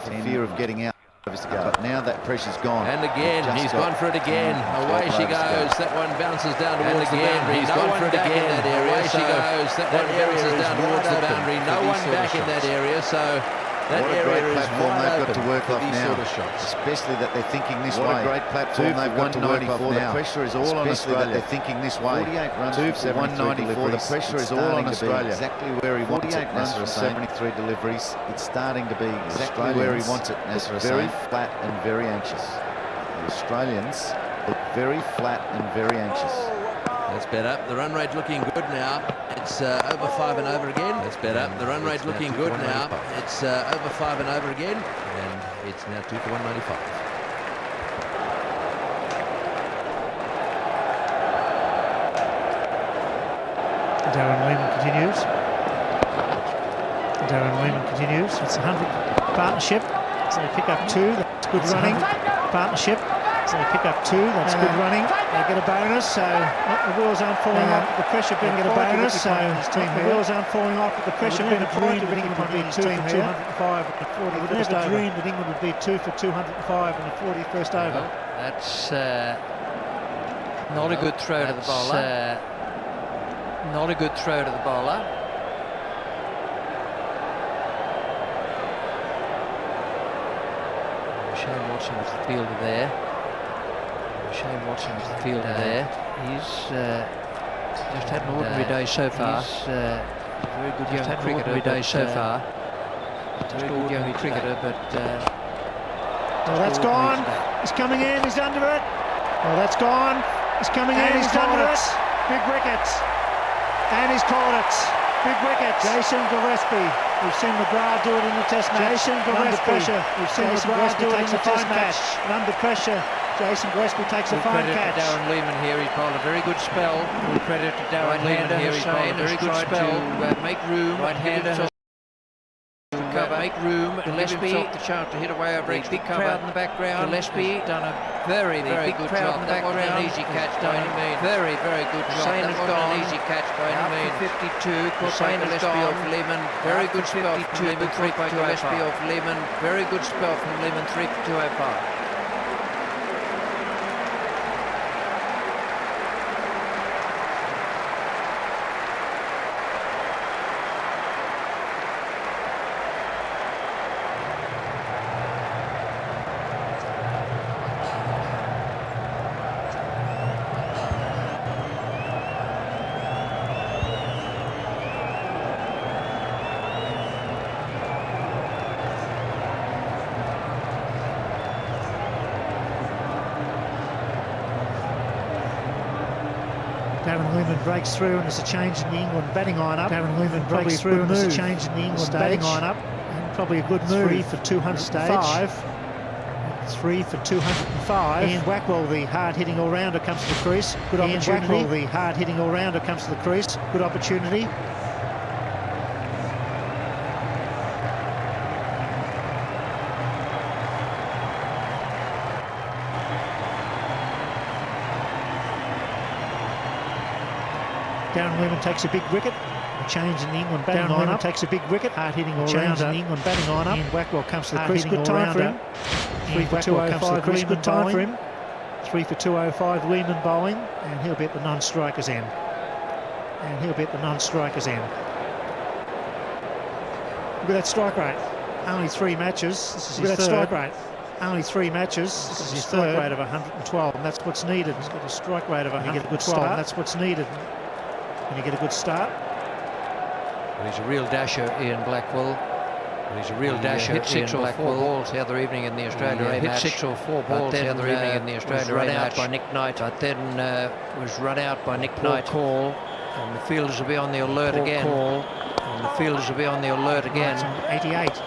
for fear of getting out. But now that pressure's gone. And again, he's gone for it again. Away she goes. That one bounces down towards the boundary. He's gone for it again. That area. Away she goes. That one bounces down towards the boundary. No one back in that area. So that what a area great is platform wide they've got open to work for off these now. sort of shots. Especially that they're thinking this way. What a great platform they've got to work off now. The pressure is all on Australia. That they're thinking this way. 48 runs 2 for 194. The pressure is all on Australia. Exactly where he wants it. 48 runs for 73 deliveries. It's starting to be exactly where he wants it. Nasser Very Hussain. flat and very anxious. The Australians look very flat and very anxious. That's better. The run rate looking good now. It's over 5 and over again. That's better. The run rate looking good now. It's over 5 and over again. And it's now 2 for 195. Darren Lehman continues. Darren Lehman continues. It's a 100 partnership. So they pick up 2. That's good running. Partnership. So they pick up 2. That's good running. They get a bonus. So the wheels aren't falling off. The pressure being get a bonus. So the wheels aren't falling off. The pressure being applied to Ricky Ponting. 2 for 205 and the 40 first over. Dreamed that England would be 2 for 205 and the 40 first over. That's not a good throw to the bowler. Not a good throw to the bowler. Shane Watson was the fielder there. Shane Watson was the fielder there. He's just had an ordinary day so far. He's a very good young cricketer. Ordinary day so far. Just an ordinary cricketer, but. Oh, that's gone. He's coming in. He's under it. Oh, that's gone. He's coming in. He's under it. Big wicket. And he's caught it. Big wicket. Jason Gillespie. We've seen McGrath do it in the Test match. Jason Gillespie. Under pressure. We've seen McGrath do it in the Test match. And under pressure, Jason Gillespie takes a fine catch. To Darren Lehman here. He's bowled a very good spell. Full credit to Darren Lehman here. He's bowled a very good spell. To make room. Right-hander. Cover. Make room. Gillespie the chance to hit away over big crowd in the background. Gillespie done a very good job. That wasn't an easy catch by any means. Very good job. That wasn't an easy catch by any means. 52. Caught by Gillespie off Lehman. Very good spell from Lehman. 3 by Gillespie off Lehman. Very good spell from Lehman. 3 for 205. Darren Lehman breaks through and there's a change in the England batting lineup. Darren Lehman breaks through and there's a change in the England batting lineup. And probably a good move. 3 for 205. 3 for 205. Ian Blackwell, the hard-hitting all-rounder, comes to the crease. Good opportunity. Ian Blackwell, the hard-hitting all-rounder, comes to the crease. Good opportunity. Darren Lehman takes a big wicket. A change in the England batting lineup. Darren Lehman takes a big wicket. Hard-hitting all-rounder. Change in the England batting lineup. Ian Blackwell comes to the crease. Good time for him. 3 for 205. Crease. Good time for him. 3 for 205. Lehman bowling, and he'll be at the non-strikers end. Look at that strike rate. Only 3 matches. This is his third. Strike rate. Only 3 matches. This is his strike rate of 112, and that's what's needed. He's got a strike rate of 112, and that's what's needed. Can he get a good start? Well, he's a real dasher, Ian Blackwell. He's a real dasher. Hit 6 or 4 balls the other evening in the Australia A match. Hit 6 or 4 balls the other evening in the Australia A match. By Nick Knight. But then was run out by Nick Knight. Call, and the fielders will be on the alert again. And the fielders will be on the alert again. It's on 88.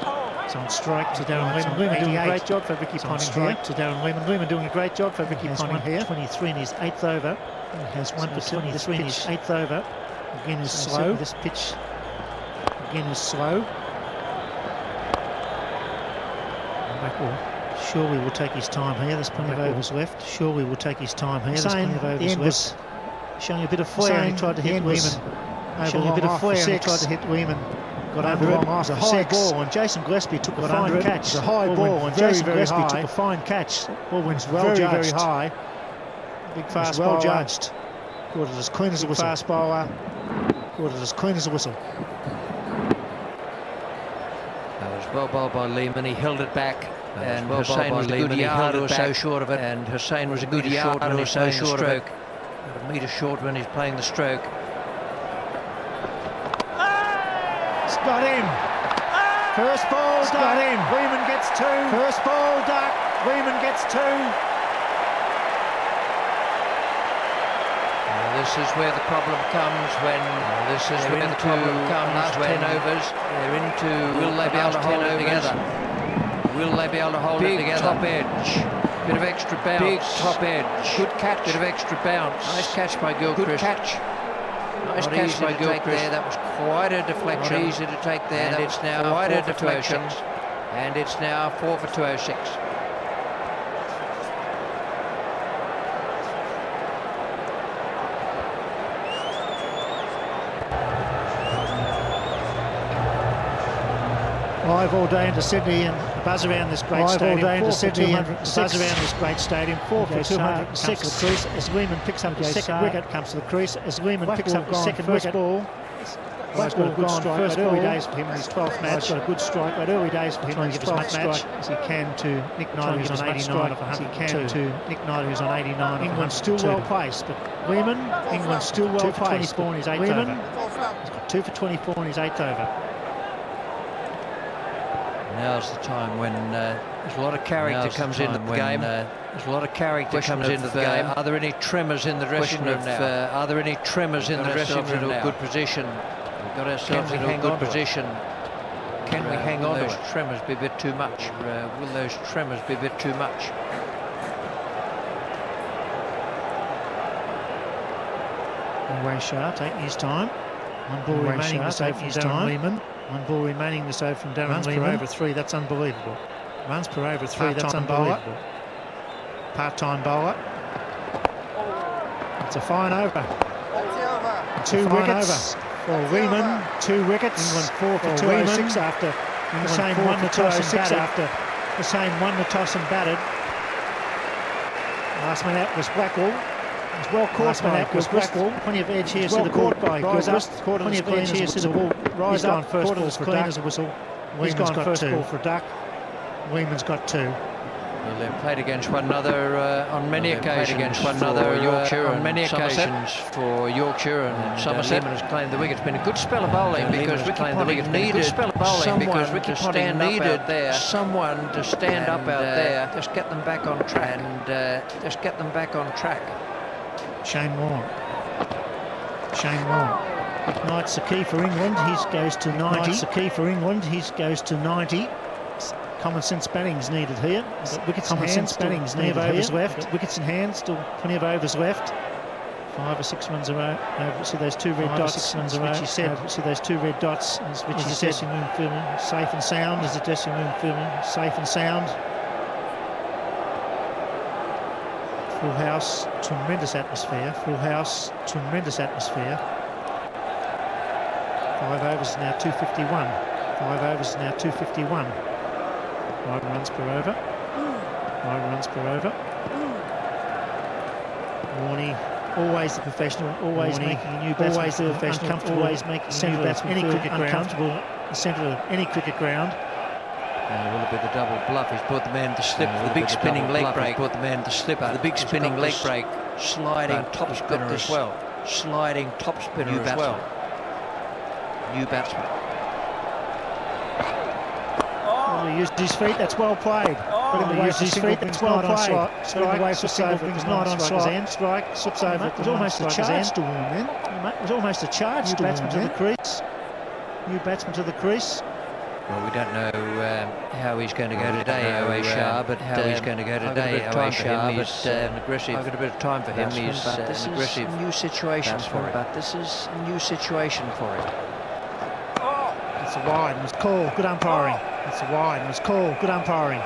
It's on strike to Darren Lehman. Lehman doing a great job for Ricky Ponting here. To Darren Lehman. Lehman doing a great job for Ricky Ponting here. 23 in his 8th over. He has 1 for 23 in his 8th over. Again is slow. This pitch again is slow. Blackwell surely will take his time here. There's plenty of overs left. Surely will take his time here. There's plenty of overs left. Showing a bit of flair. He tried to hit Lehman. Showing a bit of flair. He tried to hit Lehman. got under it. It was a high ball, and Jason Gillespie took a fine catch. It was a high ball, and Jason Gillespie took a fine catch. Ball went very high. Big fast well judged. Caught it as clean as a whistle. Fast bowler. Caught it as clean as a whistle. That was well bowled by Lehmann. He held it back. And Hussain was a good yard or so short of it. And Hussain was a good yard or so short of it. A metre short when he's playing the stroke. It's got him. First ball, it's got him. Lehmann gets 2. First ball, duck. Lehmann gets 2. This is where the problem comes when last 10 overs. They're into will they be able to hold it together? Will they be able to hold it together? Top edge. Bit of extra bounce. Big top edge. Good catch. Bit of extra bounce. Nice catch by Gilchrist. Good catch. Nice catch by Gilchrist. There. That was quite a deflection. Not easy to take there. And it's now quite a deflection. And it's now 4 for 206. Live all day into Sydney and the buzz around this great stadium. Live all day into Sydney and the buzz around this great stadium. 4 for 206. Crease as Lehmann picks up his second wicket. Comes to the crease as Lehmann picks up his second wicket. Ball. He's got a good strike. First early days for him in his 12th match. He's got a good strike. But early days for him in his 12th match as he can to Nick Knight, who's on 89 of 102. Nick Knight, who's on 89. England's still well placed, but Lehmann, England's still well placed. 2 for 24 in his 8th over. He's got 2 for 24 in his 8th over. Now's the time when there's a lot of character comes into the game. There's a lot of character comes into the game. Are there any tremors in the dressing room now? Are there any tremors in the dressing room now? Good position. We've got ourselves into a good position. Can we hang on to it? Will those tremors be a bit too much? Will those tremors be a bit too much? Anyway, Shah taking his time. One ball remaining to save from Darren Lehmann. One ball remaining to save from Darren Lehmann. Runs per over 3, that's unbelievable. Runs per over 3, that's unbelievable. Part-time bowler. It's a fine over. 2 wickets for Lehmann. 2 wickets. England 4 for 206 after Hussain won the toss and batted. After Hussain won the toss and batted. Last man out was Blackwell. It's well caught by Gilchrist. Plenty of edge here, so the ball goes up. Plenty of edge here, so the ball rise up. First ball for clean as a whistle. He's gone first ball for duck. Lehmann's got 2. Well, they've played against one another on many occasions. Yorkshire on many occasions for Yorkshire and Somerset. Lehmann has claimed the wicket. It's been a good spell of bowling because Ricky Ponting needed someone to stand up out there, just get them back on track and just get them back on track. Shane Warne. Knight's the key for England. He goes to 90. Knight's the key for England. He goes to 90. Common sense batting's needed here. Wickets in hand. Batting's needed overs left. Wickets in hand. Still plenty of overs left. 5 or 6 runs over. See those 2 red dots. Which he said. See those 2 red dots. Which he said. Dressing room filming. Safe and sound. Is the dressing room filming. Safe and sound. Full house, tremendous atmosphere. Full house, tremendous atmosphere. 5 overs now 251. 5 overs now 251. 5 runs per over. 5 runs per over. Warney, always the professional, always making a new batsman, always the professional, always making a new batsman any cricket uncomfortable. The centre of any cricket ground. And a little bit of double bluff. He's put the man to slip for the big spinning leg break. Put the man to slip for the big spinning leg break. Sliding top spinner as well. Sliding top spinner as well. New batsman. Well, he used his feet. That's well played. He used his feet. That's well played. Strike slips over. It was not on strike. Strike slips over. It was almost a charge to Warne then. It was almost a charge to Warne. New batsman to the crease. New batsman to the crease. Well, we don't know how he's going to go today, Awais Shah, but how he's going to go today, Awais Shah, but aggressive. I've got a bit of time for him. He's an aggressive. New situation for him. But this is a new situation for him. It's a wide and it's called. Good umpiring. It's a wide and it's called. Good umpiring.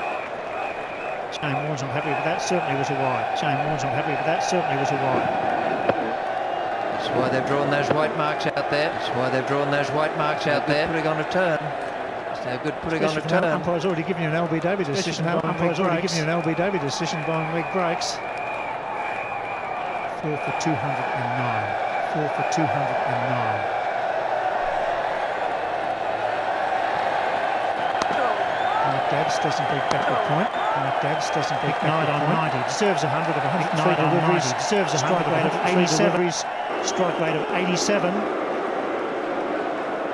Shane Warne's not happy with that. Certainly was a wide. Shane Warne's not happy with that. Certainly was a wide. It's That's why they've drawn those white marks out there. That's why they've drawn those white marks out there. Putting on a turn. It's no good putting on a turn. Umpire's already given you an LBW decision. Umpire's already given you an LBW decision by leg breaks. 4 for 209. 4 for 209. Dabbs doesn't beat backward point. Dabbs doesn't beat Knight on 90. Deserves 100 of 103 deliveries. Deserves a strike rate of 87. Strike rate of 87.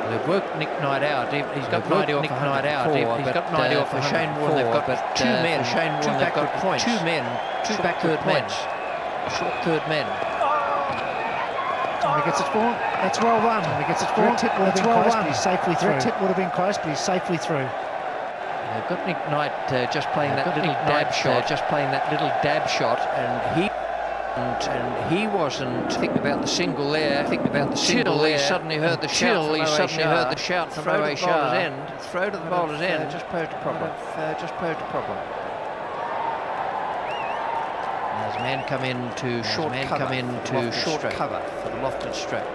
They've worked Nick Knight out. He's got 90 off Nick Knight out. He's got 90 off for Shane Warne. They've got two men. Shane Warne. They've got points. Two men. Two backward points. Short third men. He gets it for. That's well run. He gets it for. That's well run. He's safely through. Tip would have been close, but he's safely through. They've got Nick Knight just playing that little dab shot, and he wasn't thinking about the single there. Thinking about the single there. He suddenly heard the shout. From Owe Shah's end. Throw to the bowler's end. Just posed a problem. As men come into short cover for the lofted stroke.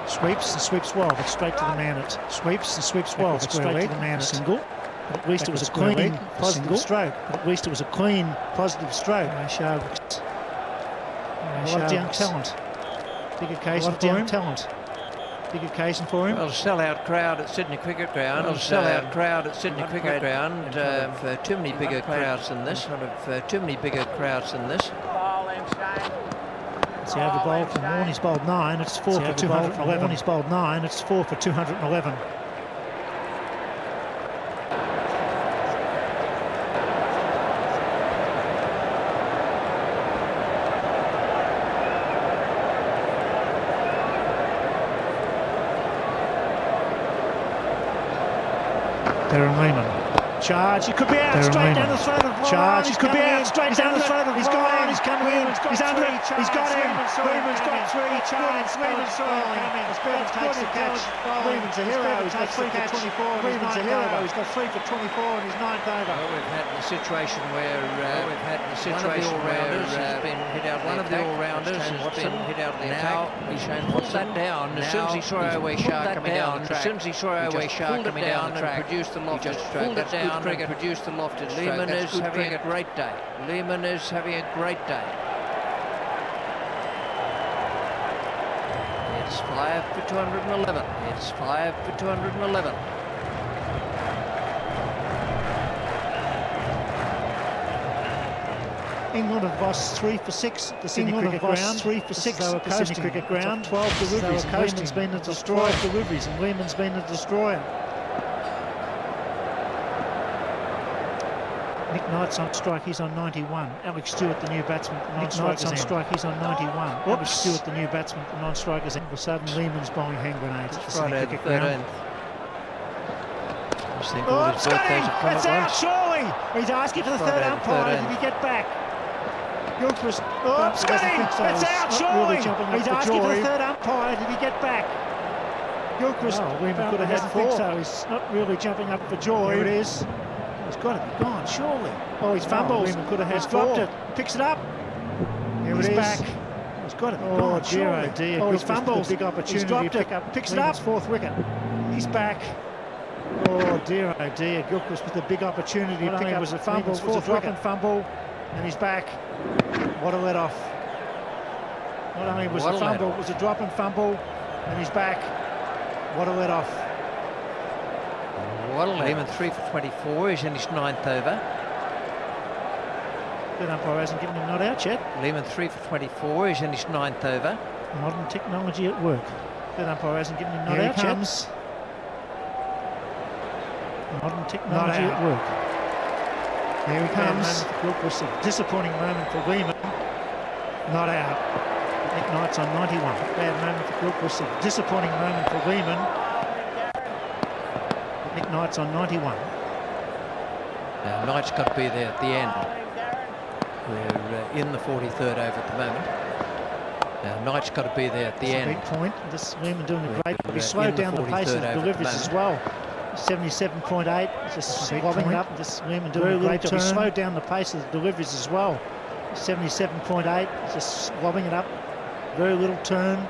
Sweeps and sweeps well, but straight to the man at sweeps and sweeps well, but straight to the man at single. But at least it was a clean, positive stroke. But at least it was a clean, positive stroke. Shah young talent. Big occasion for him. Big occasion for him. Well, a sellout crowd at Sydney Cricket Ground. For too many bigger crowds than this. It's the over bowl from Warne. He's bowled 9. It's 4 for 211. He's bowled 9. It's 4 for 211. Darren Lehmann. Charge, he could be out straight down the throat of Charge, he could be out straight down the throat of He's gone, he's coming in, he's under it, he's got him. Lehmann's got 3, Charge, Lehmann's throwing. Spurgeon takes the catch. Lehmann's a hero, he's got 3 for 24. Lehmann's a hero, he's got 3 for 24 and he's 9th over. Well, we've had the situation where one of the all-rounders has been hit out. One of the all-rounders has been hit out of the attack. Shane pulled that down as soon as he saw Owe Shah coming down the track. As soon as he saw Owe Shah coming down the track, produced the lofted stroke. That's good cricket. Produced the lofted stroke. Lehmann is having a great day. Lehmann is having a great day. It's 5 for 211. It's 5 for 211. England have lost 3 for 6 at the Sydney Cricket Ground. 3 for 6 at the Sydney Cricket Ground. 12 deliveries. Lehmann's been a destroyer. 12 deliveries, and Lehmann's been a destroyer. Nick Knight's on strike, he's on 91. Alex Stewart, the new batsman, the non-strikers on strike, he's on 91. Alex Stewart, the new batsman, the non-strikers. All of a sudden, Lehmann's bowling hand grenades at the Sydney Cricket Ground. It's out, surely! He's asking for the third umpire. Did he get back? Gilchrist. It's out, surely! He's asking for the third umpire. Did he get back? Gilchrist. Lehmann could have had 4. So he's not really jumping up for joy. Here it is. He's got to be gone, surely. Oh, he's fumbled. Lehmann could have had 4. Dropped it. Picks it up. Here it is. Back. He's got to be gone, surely. Oh, dear. Oh, he's fumbled. Big opportunity. He's dropped it. Picks it up. 4th wicket. He's back. Oh, dear. Gilchrist with a big opportunity to pick up. Was a fumble. It was a drop and fumble. And he's back. What a let-off. Not only was a fumble, it was a drop and fumble. And he's back. What a let-off. Lehmann 3 for 24. He's in his 9th over. Good umpire hasn't given him not out yet. Lehmann 3 for 24. He's in his 9th over. Modern technology at work. Good umpire hasn't given him not out yet. Modern technology at work. Here he comes. Gilchrist, a disappointing moment for Lehmann. Not out. Nick Knight's on 91. Bad moment for Gilchrist. A disappointing moment for Lehmann. Nick Knight's on 91. Now Knight's got to be there at the end. We're in the 43rd over at the moment. Now Knight's got to be there at the end. Big point. This Lehmann doing a great. He slowed down the pace of the deliveries as well. 77.8. Just wobbling up. This Lehmann doing a great job. He slowed down the pace of the deliveries as well. 77.8, just lobbing it up. Very little turn.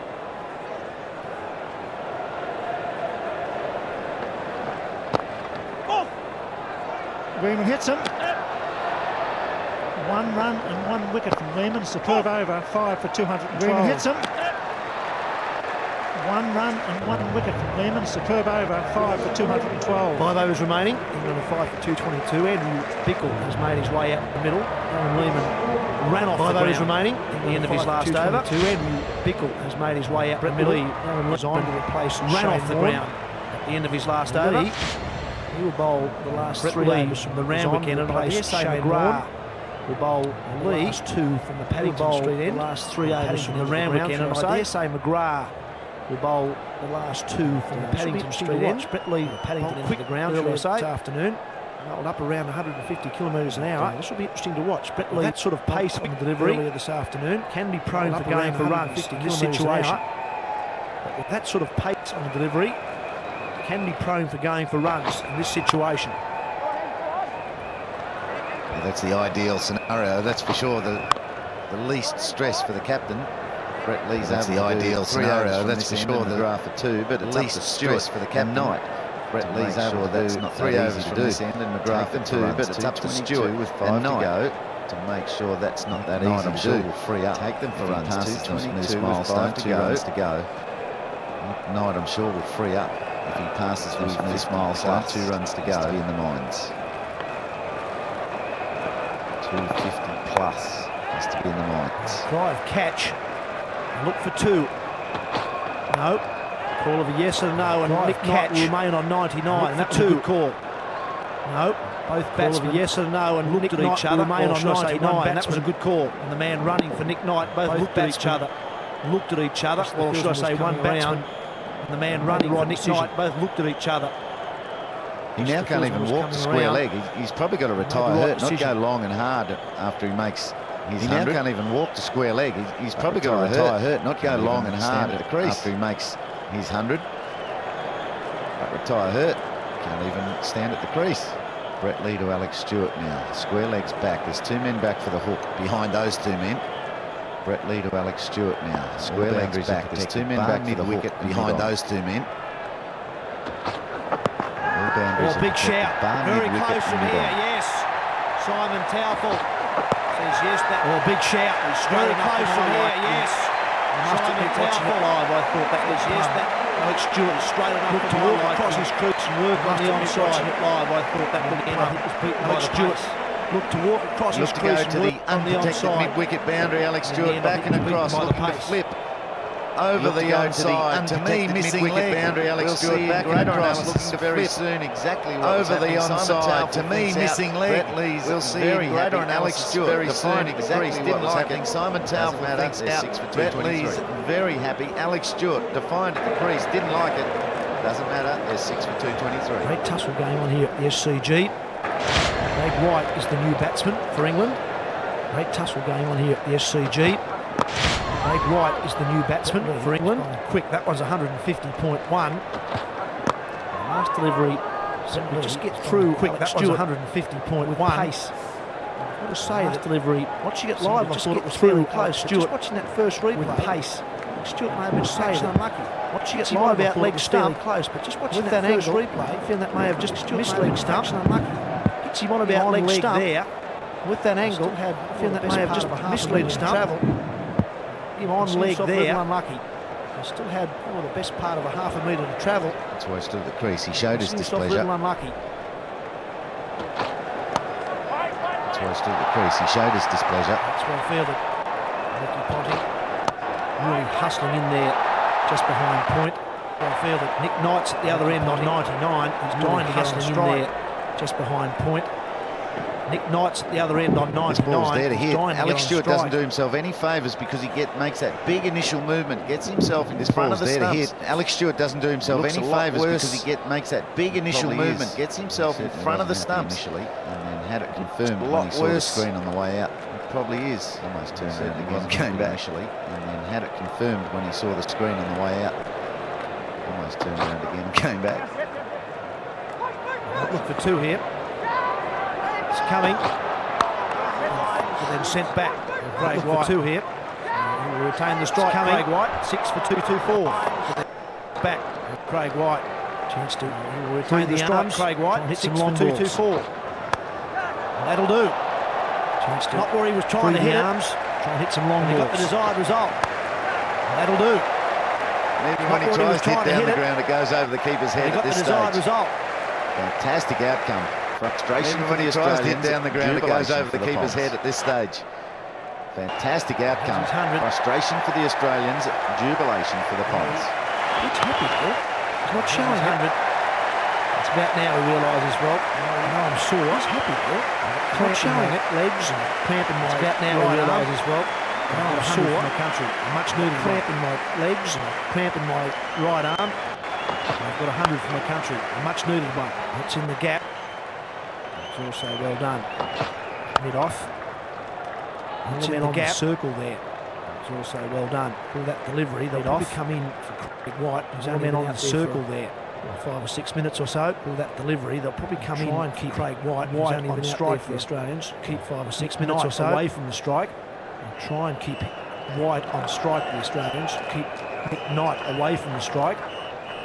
Lehmann hits him. 1 run and 1 wicket from Lehmann. Superb over, 5 for 212. Lehmann hits him. 1 run and 1 wicket from Lehmann. Superb over, 5 for 212. 5 overs remaining. England are 5 for 222. Andrew Bickle has made his way out the middle. Aaron Lehmann ran off 5 overs remaining at the end of his last over. Andrew Bickle has made his way out the middle. Aaron designed to replace ran off the ground at the end of his last over. He will bowl the last 3 overs from the Randwick end and replace Shane McGrath. Will bowl the last 2 from the Paddington Street end. The last 3 overs from the Randwick end and I dare say McGrath will bowl the last 2 from the Paddington Street end. Brett Lee, Paddington into the ground earlier this afternoon. Rolled up around 150 kilometres an hour. This will be interesting to watch. Brett Lee, that sort of pace on the delivery earlier this afternoon, can be prone for going for runs in this situation. But with that sort of pace on the delivery, can be prone for going for runs in this situation. Well, that's the ideal scenario, that's for sure. The least stress for the captain. Brett Lee's that's the ideal scenario, that's for sure. The McGrath for 2, but at least stress for the captain. Knight. Brett Lee's able to do 3 overs to do this end, and McGrath for 2, but it's up to Stewart with 5 to go to make sure that's not that easy. I'm sure will free up. Take them for runs. Passes 22 with 5 to go. Knight, I'm sure, will free up if he passes the Smith milestone. 2 runs to go in the mines. 250 plus has to be in the mines. Drive catch. Look for 2. No. Call of a yes and no, and Nick Knight will remain on 99. And that's a good call. No. Both batsmen yes and no, and looked at each other. Remain on 99. And that was a good call. And the man running for Nick Knight both looked at each other. Looked at each other. Well, should I say one batsman? And the man running for Nick Knight both looked at each other. He now can't even walk the square leg. He's probably got to retire hurt, not go long and hard after he makes his 100. He now can't even walk the square leg. He's probably got to retire hurt, not go long and hard at the crease after he makes his 100. But retire hurt, can't even stand at the crease. Brett Lee to Alex Stewart now. Square legs back. There's 2 men back for the hook behind those 2 men. Brett Lee to Alex Stewart now. Square legs back. There's 2 men back for the wicket behind those 2 men. Oh, big shout. Very close from here, yes. Simon Towful says yes. That big shout. Very close from here, yes. I must admit, watching it live, I thought that was yes. That Alex Stewart straight enough to walk across his crease and work on the onside. Watching it live, I thought that would end up. Alex Stewart looked to walk across his crease and work on the onside. Mid-wicket boundary. Alex Stewart back and across, looking to flip over the onside. To me, missing leg boundary. Alex Stewart back and across, looking to very soon exactly what over the onside. To me, missing leg. We'll see very happy. And Alex Stewart very soon exactly didn't like it. Simon Towful thinks out. Brett Lee's very happy. Alex Stewart defined at the crease, didn't like it. Doesn't matter. There's 6 for 223. Great tussle going on here at the SCG. Craig White is the new batsman for England. Great tussle going on here at the SCG. Craig White is the new batsman for England. Quick, that was 150.1. Last delivery, just get through quick. That was 150.1 pace. What to say? Last delivery. Watching it live, I thought it was through close. Stewart watching that first replay with pace. Stewart may have been saying unlucky. Watching it live about leg stump close, but just watching that angle replay, I found that may have just missed leg stump. Unlucky. Hits him on about leg stump there. With that angle, I found that may have just missed leg stump. Him on leg there, unlucky. He still had the best part of a half a metre to travel. That's why he stood at the crease. He showed his displeasure. Unlucky. That's why he stood at the crease. He showed his displeasure. That's well fielded. Ricky Ponting really hustling in there, just behind point. Well fielded. Nick Knight's at the other end on 99. He's dying to get in there, just behind point. Nick Knight's at the other end on 99. This ball's there to hit. Alex Stewart doesn't do himself any favours because he makes that big initial movement, gets himself in front of the stumps. Alex Stewart doesn't do himself any favours because he makes that big initial movement, gets himself in front of the stumps initially, and then had it confirmed when he saw the screen on the way out. It probably is. Almost turned around again, came back initially, and then had it confirmed when he saw the screen on the way out. Almost turned around again and came back. Look for 2 here. It's coming. The then sent back. Craig White 2 here. He will retain the strike. Craig White 6 for 2-2-4. Back. Craig White. Chance to retain the strike. Craig White hits 6 for 2-2-4. That'll do. Chance to not where he was trying to hit arms. Try and hit some long balls. He got the desired result. That'll do. And even when he tries to hit down the ground, it goes over the keeper's head at this stage. Result. Fantastic outcome. Frustration when he tries to hit down the ground, it goes over the keeper's head at this stage. Fantastic outcome. Frustration for the Australians, jubilation for the Poms. It's happy there. He's not showing it. It's about now he realises, well, I'm sore. He's happy there. He's not showing it. Legs and cramping my. It's about now he realises, well, I'm sore. My country, much needed cramping my legs and cramping my right arm. I've got 100 for my country, a much needed one. It's in the gap. It's also well done. Mid off. It's in the gap. Circle there. It's also well done. For that delivery, they'll probably come in for Craig White. He's only been on the circle there. 5 or 6 minutes or so. For that delivery, they'll probably come in and keep Craig White only on strike for the Australians. Keep 5 or 6 minutes or so away from the strike. And try and keep White on strike for the Australians. Keep Knight away from the strike.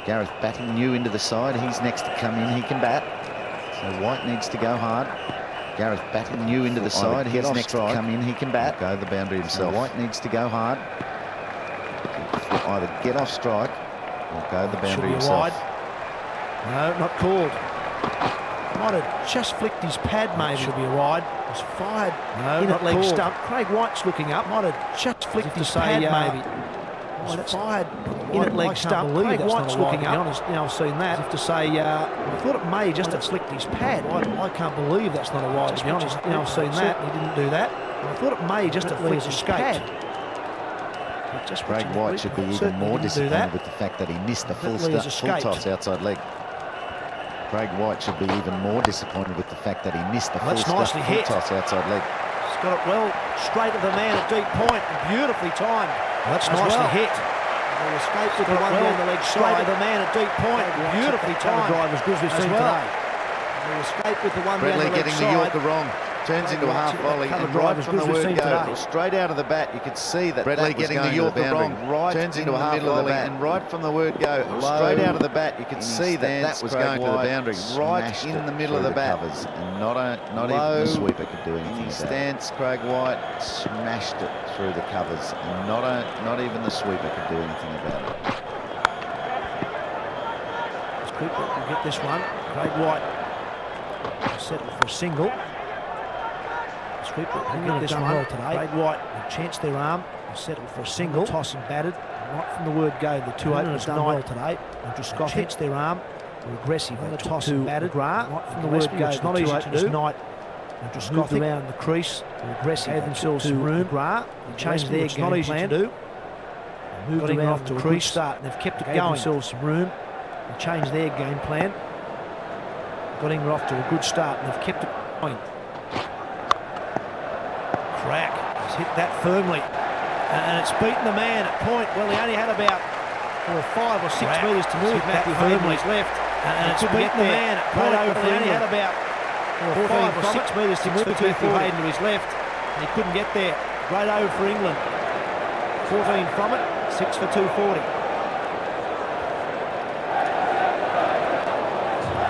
Gareth batting new into the side. He's next to come in. He can bat. So White needs to go hard. Gareth batting new into the side. He's next to come in. He can bat. Go the boundary himself. So White needs to go hard. Either get off strike or go the boundary himself. Wide. No, not called. Might have just flicked his pad, maybe. Should be a wide. It was fired. No, in not leg called. Stump. Craig White's looking up. Might have just flicked his pad, maybe. It was fired in at leg stump. Craig White's looking up. I've seen that. Have to say, I thought it may just have flicked his pad. I can't believe that's not a wide, to be honest. I've seen that. He didn't do that. I thought it may just have flicked his pad. Craig White should be even more disappointed with the fact that he missed the full toss outside leg. Craig White should be even more disappointed with the fact that he missed the full toss outside leg. He's got it well straight at the man at deep point. Beautifully timed. That's nicely hit. He escaped with the one down the leg straight at the man at deep point. Beautifully timed. Drive as good as we've seen today. He escaped with the one down the leg getting the Yorker wrong. Turns into a half volley and right from the word go, straight out of the bat, you could see that Bradley getting the Yorker wrong. Right turns into a half volley and right from the word go, straight out of the bat, you could see that was going to the boundary, right in the middle of the bat. And not even the sweeper could do anything. Stance, Craig White smashed it through the covers, and not even the sweeper could do anything about it. Sweeper will get this one. Craig White settled for a single. Sweeper will get this one well today. Craig White will chance their arm, settled for a single. Toss and batted. Right from the word go, the two openers done well today. Andrew Scott chance their arm. Aggressive on the toss and batted. Right from the word go, not easy to do. Knight Andrew Scott around the crease. Aggressive. Gave themselves some room. Changed their game plan. Moved around to a crease start, and they've kept it going. Themselves some room. They changed their game plan. Got England off to a good start, and they've kept it going. Crack. He's hit that firmly. And it's beaten the man at point. Well, he only had about 5 or 6 metres to move. Matthew firmly left. And it's beaten the man at point. Well, he only had about 5 or 6 metres to move. Matthew Hayden to his left. And he couldn't get there. Great over for England. 14 from it. 6 for 240.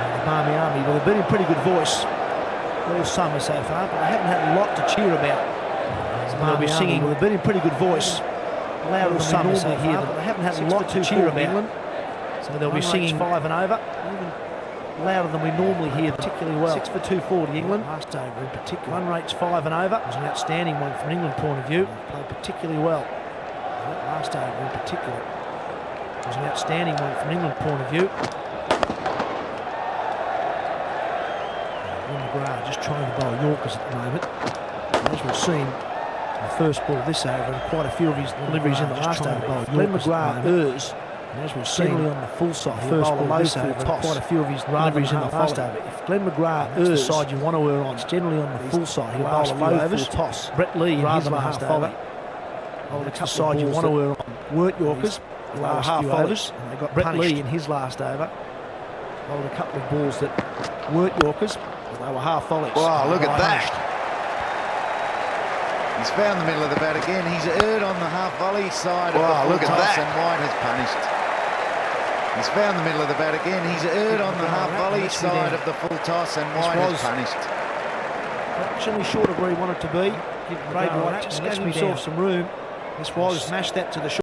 The Barmy Army, well, they've been in pretty good voice all summer so far, but they haven't had a lot to cheer about. They'll be singing. Well, they've been in pretty good voice. Louder than summer so far, but they haven't had a lot to cheer about. England. So they'll be singing 5 and over. Even louder than we normally hear, particularly well. 6 for 240 England. Last over in particular. Run rate's 5 and over. It was an outstanding one from an England point of view. Played particularly well. Last over in particular. It was an outstanding one from an England point of view. McGrath just trying to bowl Yorkers at the moment. And as we've seen, the first ball this over and quite a few of his deliveries in the last over. Glenn McGrath errs, and as we've seen on the full side, first ball this over and quite a few of his deliveries in the last over. If Glenn McGrath errs, the side you want to err on, it's generally on the full side. He'll bowl a low full toss. Brett Lee in his last over. That's the side you want to err on. Weren't Yorkers, the last half overs, and they got Brett Lee in his last over. Bowled a couple of balls that weren't Yorkers. They were half volleys. Wow, look at that. He's found the middle of the bat again. He's erred on the half volley side of Wow, the look full at toss, that. and White has punished. He's found the middle of the bat again. He's erred on the half volley side of the full toss, and White has punished. Fractionally short of where he wanted to be. Braden White just gave himself some room. This was smashed that to the short.